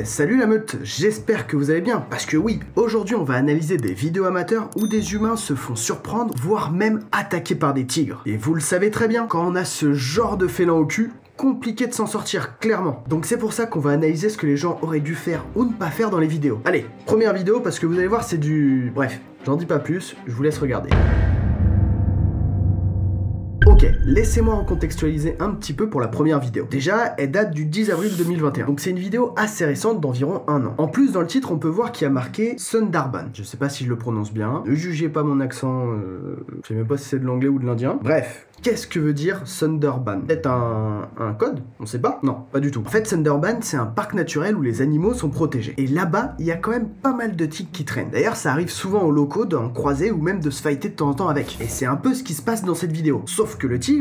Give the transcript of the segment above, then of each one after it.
Salut la meute, j'espère que vous allez bien, parce que oui, aujourd'hui on va analyser des vidéos amateurs où des humains se font surprendre, voire même attaqués par des tigres. Et vous le savez très bien, quand on a ce genre de félin au cul, compliqué de s'en sortir, clairement. Donc c'est pour ça qu'on va analyser ce que les gens auraient dû faire ou ne pas faire dans les vidéos. Allez, première vidéo, parce que vous allez voir c'est du... Bref, j'en dis pas plus, je vous laisse regarder. Ok, laissez-moi recontextualiser un petit peu pour la première vidéo. Déjà, elle date du 10 avril 2021, donc c'est une vidéo assez récente d'environ 1 an. En plus, dans le titre, on peut voir qu'il y a marqué Sundarban. Je sais pas si je le prononce bien, ne jugez pas mon accent, je sais même pas si c'est de l'anglais ou de l'indien. Bref, qu'est-ce que veut dire Sundarban? Peut-être un code? On sait pas? Non, pas du tout. En fait, Sundarban, c'est un parc naturel où les animaux sont protégés. Et là-bas, il y a quand même pas mal de tigres qui traînent. D'ailleurs, ça arrive souvent aux locaux d'en croiser ou même de se fighter de temps en temps avec. Et c'est un peu ce qui se passe dans cette vidéo. Sauf que le tigre,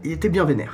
il était bien vénère.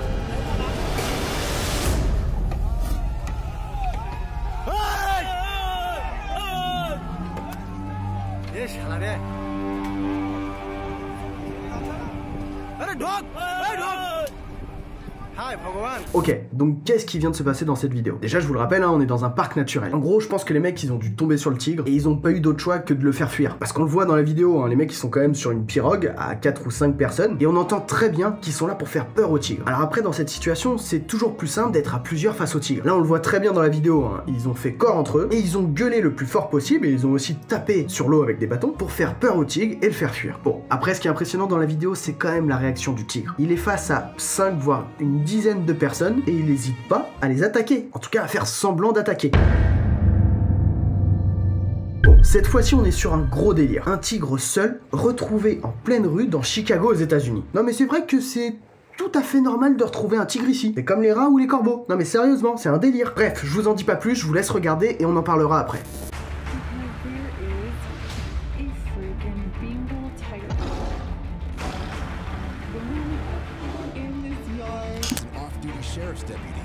Ok, donc qu'est-ce qui vient de se passer dans cette vidéo? Déjà, je vous le rappelle, on est dans un parc naturel. En gros, je pense que les mecs, ils ont dû tomber sur le tigre et ils ont pas eu d'autre choix que de le faire fuir. Parce qu'on le voit dans la vidéo, les mecs, ils sont quand même sur une pirogue à 4 ou 5 personnes et on entend très bien qu'ils sont là pour faire peur au tigre. Alors après, dans cette situation, c'est toujours plus simple d'être à plusieurs face au tigre. Là, on le voit très bien dans la vidéo, ils ont fait corps entre eux et ils ont gueulé le plus fort possible et ils ont aussi tapé sur l'eau avec des bâtons pour faire peur au tigre et le faire fuir. Bon, après, ce qui est impressionnant dans la vidéo, c'est quand même la réaction du tigre. Il est face à 5 voire une dizaine de personnes et il n'hésite pas à les attaquer, en tout cas à faire semblant d'attaquer. Bon, cette fois-ci on est sur un gros délire. Un tigre seul, retrouvé en pleine rue dans Chicago aux États-Unis. Non mais c'est vrai que c'est tout à fait normal de retrouver un tigre ici. C'est comme les rats ou les corbeaux. Non mais sérieusement, c'est un délire. Bref, je vous en dis pas plus, je vous laisse regarder et on en parlera après. Sheriff's deputy.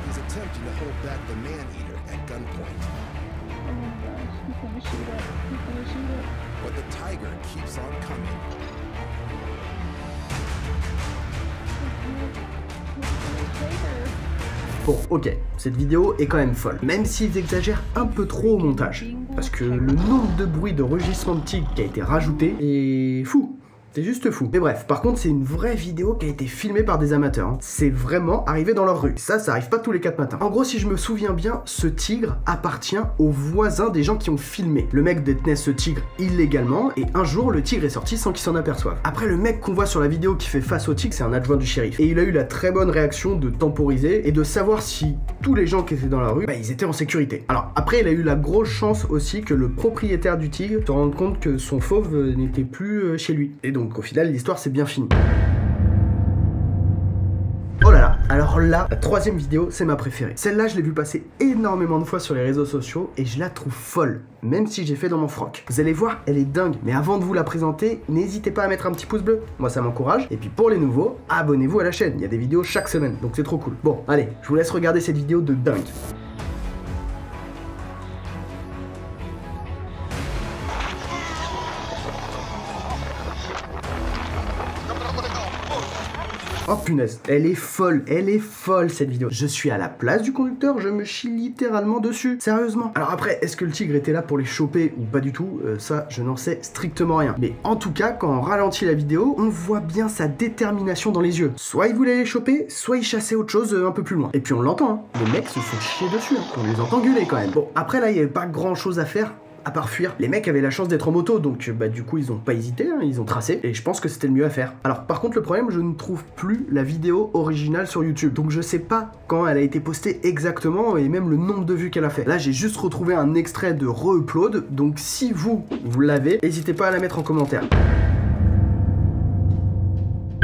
He's attempting to hold back the man-eater at gunpoint. Oh my gosh, he's gonna shoot it. He's gonna shoot it. But the tiger keeps on coming. Bon, ok, cette vidéo est quand même folle, même s'ils exagèrent un peu trop au montage. Parce que le nombre de bruits de rugissement de tigre qui a été rajouté est fou. C'est juste fou. Mais bref, par contre, c'est une vraie vidéo qui a été filmée par des amateurs. C'est vraiment arrivé dans leur rue. Ça arrive pas tous les 4 matins. En gros, si je me souviens bien, ce tigre appartient aux voisins des gens qui ont filmé. Le mec détenait ce tigre illégalement et un jour, le tigre est sorti sans qu'il s'en aperçoive. Après, le mec qu'on voit sur la vidéo qui fait face au tigre, c'est un adjoint du shérif. Et il a eu la très bonne réaction de temporiser et de savoir si tous les gens qui étaient dans la rue, ils étaient en sécurité. Alors, après, il a eu la grosse chance aussi que le propriétaire du tigre se rende compte que son fauve n'était plus chez lui. Et donc, au final, l'histoire c'est bien fini. Oh là là, alors là, la troisième vidéo, c'est ma préférée. Celle-là, je l'ai vue passer énormément de fois sur les réseaux sociaux et je la trouve folle, même si j'ai fait dans mon froc. Vous allez voir, elle est dingue, mais avant de vous la présenter, n'hésitez pas à mettre un petit pouce bleu, moi ça m'encourage. Et puis pour les nouveaux, abonnez-vous à la chaîne, il y a des vidéos chaque semaine, donc c'est trop cool. Bon, allez, je vous laisse regarder cette vidéo de dingue. Oh punaise, elle est folle cette vidéo. Je suis à la place du conducteur, je me chie littéralement dessus, sérieusement. Alors après, est-ce que le tigre était là pour les choper ou pas du tout? Ça, je n'en sais strictement rien. Mais en tout cas, quand on ralentit la vidéo, on voit bien sa détermination dans les yeux. Soit il voulait les choper, soit il chassait autre chose un peu plus loin. Et puis on l'entend, les mecs se font chier dessus, on les entend gueuler quand même. Bon, après là, il n'y avait pas grand chose à faire à part fuir. Les mecs avaient la chance d'être en moto, donc du coup ils ont pas hésité, ils ont tracé, et je pense que c'était le mieux à faire. Alors par contre le problème, je ne trouve plus la vidéo originale sur YouTube, donc je sais pas quand elle a été postée exactement, et même le nombre de vues qu'elle a fait. Là j'ai juste retrouvé un extrait de re-upload, donc si vous l'avez, n'hésitez pas à la mettre en commentaire.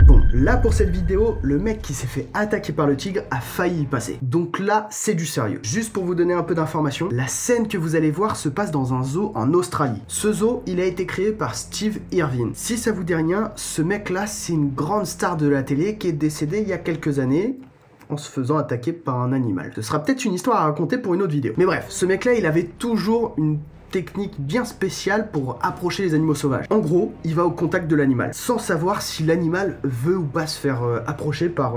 Bon, là pour cette vidéo, le mec qui s'est fait attaquer par le tigre a failli y passer. Donc là, c'est du sérieux. Juste pour vous donner un peu d'informations, la scène que vous allez voir se passe dans un zoo en Australie. Ce zoo, il a été créé par Steve Irwin. Si ça vous dit rien, ce mec-là, c'est une grande star de la télé qui est décédée il y a quelques années en se faisant attaquer par un animal. Ce sera peut-être une histoire à raconter pour une autre vidéo. Mais bref, ce mec-là, il avait toujours une technique bien spéciale pour approcher les animaux sauvages. En gros, il va au contact de l'animal, sans savoir si l'animal veut ou pas se faire approcher par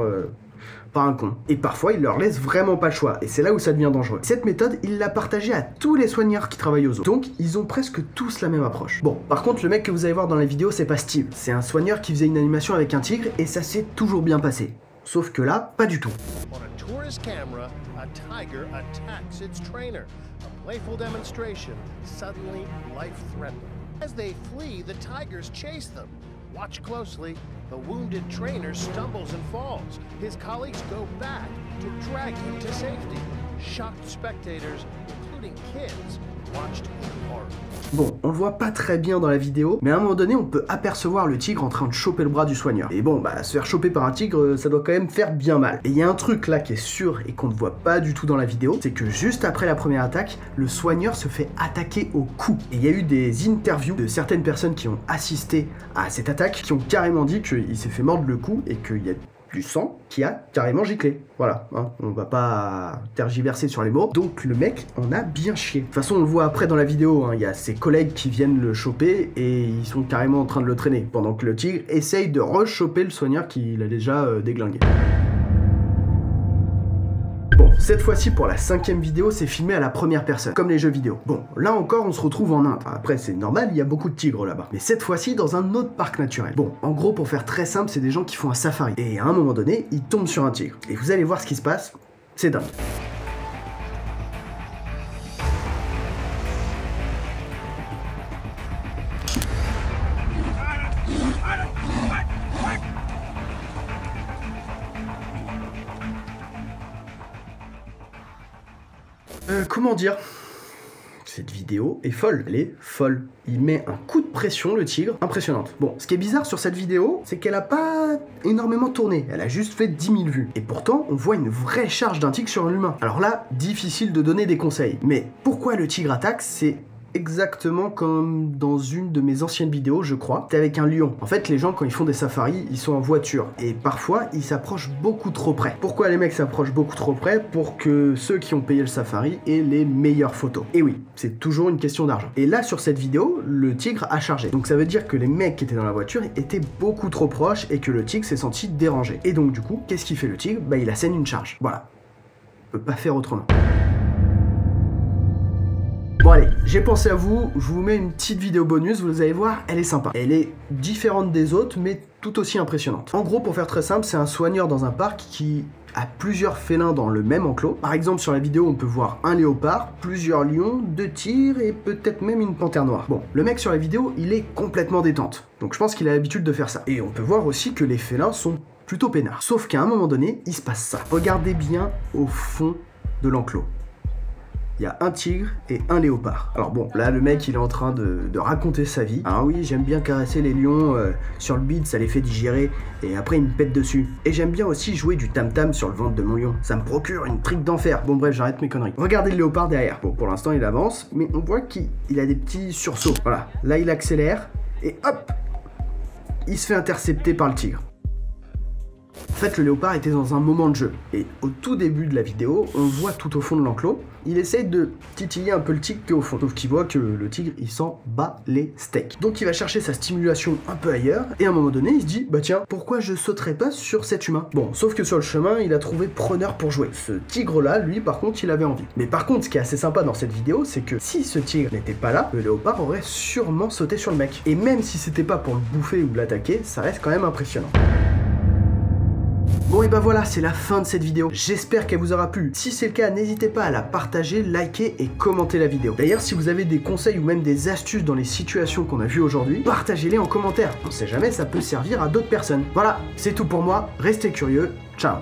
pas un con. Et parfois, il leur laisse vraiment pas le choix, et c'est là où ça devient dangereux. Cette méthode, il l'a partagée à tous les soigneurs qui travaillent au zoo. Donc, ils ont presque tous la même approche. Bon, par contre, le mec que vous allez voir dans la vidéo, c'est pas Steve. C'est un soigneur qui faisait une animation avec un tigre, et ça s'est toujours bien passé. Sauf que là, pas du tout. On a tourist camera, a tiger attacks its trainer. A playful demonstration, suddenly life-threatening. As they flee, the tigers chase them. Watch closely. The wounded trainer stumbles and falls. His colleagues go back to drag him to safety. Shocked spectators, including kids, watched in horror. Bon, on le voit pas très bien dans la vidéo, mais à un moment donné, on peut apercevoir le tigre en train de choper le bras du soigneur. Et bon, bah, se faire choper par un tigre, ça doit quand même faire bien mal. Et il y a un truc là qui est sûr et qu'on ne voit pas du tout dans la vidéo, c'est que juste après la première attaque, le soigneur se fait attaquer au cou. Et il y a eu des interviews de certaines personnes qui ont assisté à cette attaque, qui ont carrément dit qu'il s'est fait mordre le cou et qu'il y a du sang qui a carrément giclé. Voilà, hein, on va pas tergiverser sur les mots. Donc le mec en a bien chié. De toute façon, on le voit après dans la vidéo, hein, il y a ses collègues qui viennent le choper et ils sont carrément en train de le traîner, pendant que le tigre essaye de rechoper le soigneur qu'il a déjà déglingué. Bon, cette fois-ci pour la 5e vidéo, c'est filmé à la première personne, comme les jeux vidéo. Bon, là encore, on se retrouve en Inde. Après, c'est normal, il y a beaucoup de tigres là-bas. Mais cette fois-ci, dans un autre parc naturel. Bon, en gros, pour faire très simple, c'est des gens qui font un safari. Et à un moment donné, ils tombent sur un tigre. Et vous allez voir ce qui se passe, c'est dingue. Comment dire? Cette vidéo est folle, elle est folle. Il met un coup de pression, le tigre, impressionnante. Bon, ce qui est bizarre sur cette vidéo, c'est qu'elle a pas énormément tourné, elle a juste fait 10 000 vues. Et pourtant, on voit une vraie charge d'un tigre sur l'humain. Alors là, difficile de donner des conseils. Mais pourquoi le tigre attaque, c'est exactement comme dans une de mes anciennes vidéos, je crois. C'était avec un lion. En fait, les gens, quand ils font des safaris, ils sont en voiture. Et parfois, ils s'approchent beaucoup trop près. Pourquoi les mecs s'approchent beaucoup trop près? Pour que ceux qui ont payé le safari aient les meilleures photos. Et oui, c'est toujours une question d'argent. Et là, sur cette vidéo, le tigre a chargé. Donc ça veut dire que les mecs qui étaient dans la voiture étaient beaucoup trop proches et que le tigre s'est senti dérangé. Et donc du coup, qu'est-ce qu'il fait le tigre? Bah, il assène une charge. Voilà. On peut pas faire autrement. Bon allez, j'ai pensé à vous, je vous mets une petite vidéo bonus, vous allez voir, elle est sympa. Elle est différente des autres, mais tout aussi impressionnante. En gros, pour faire très simple, c'est un soigneur dans un parc qui a plusieurs félins dans le même enclos. Par exemple, sur la vidéo, on peut voir un léopard, plusieurs lions, 2 tigres et peut-être même une panthère noire. Bon, le mec sur la vidéo, il est complètement détente. Donc je pense qu'il a l'habitude de faire ça. Et on peut voir aussi que les félins sont plutôt peinards. Sauf qu'à un moment donné, il se passe ça. Regardez bien au fond de l'enclos. Il y a un tigre et un léopard. Alors bon, là le mec il est en train de raconter sa vie. Ah oui, j'aime bien caresser les lions sur le bide, ça les fait digérer et après ils me pètent dessus. Et j'aime bien aussi jouer du tam-tam sur le ventre de mon lion. Ça me procure une trique d'enfer. Bon bref, j'arrête mes conneries. Regardez le léopard derrière. Bon, pour l'instant il avance, mais on voit qu'il a des petits sursauts. Voilà, là il accélère et hop, il se fait intercepter par le tigre. En fait, le léopard était dans un moment de jeu. Et au tout début de la vidéo, on voit tout au fond de l'enclos, il essaye de titiller un peu le tigre qui est au fond. Sauf qu'il voit que le tigre, il s'en bat les steaks. Donc il va chercher sa stimulation un peu ailleurs, et à un moment donné, il se dit, bah tiens, pourquoi je sauterais pas sur cet humain? Bon, sauf que sur le chemin, il a trouvé preneur pour jouer. Ce tigre-là, lui, par contre, il avait envie. Mais par contre, ce qui est assez sympa dans cette vidéo, c'est que si ce tigre n'était pas là, le léopard aurait sûrement sauté sur le mec. Et même si c'était pas pour le bouffer ou l'attaquer, ça reste quand même impressionnant. Bon et bah voilà, c'est la fin de cette vidéo. J'espère qu'elle vous aura plu. Si c'est le cas, n'hésitez pas à la partager, liker et commenter la vidéo. D'ailleurs, si vous avez des conseils ou même des astuces dans les situations qu'on a vues aujourd'hui, partagez-les en commentaire. On sait jamais, ça peut servir à d'autres personnes. Voilà, c'est tout pour moi. Restez curieux. Ciao.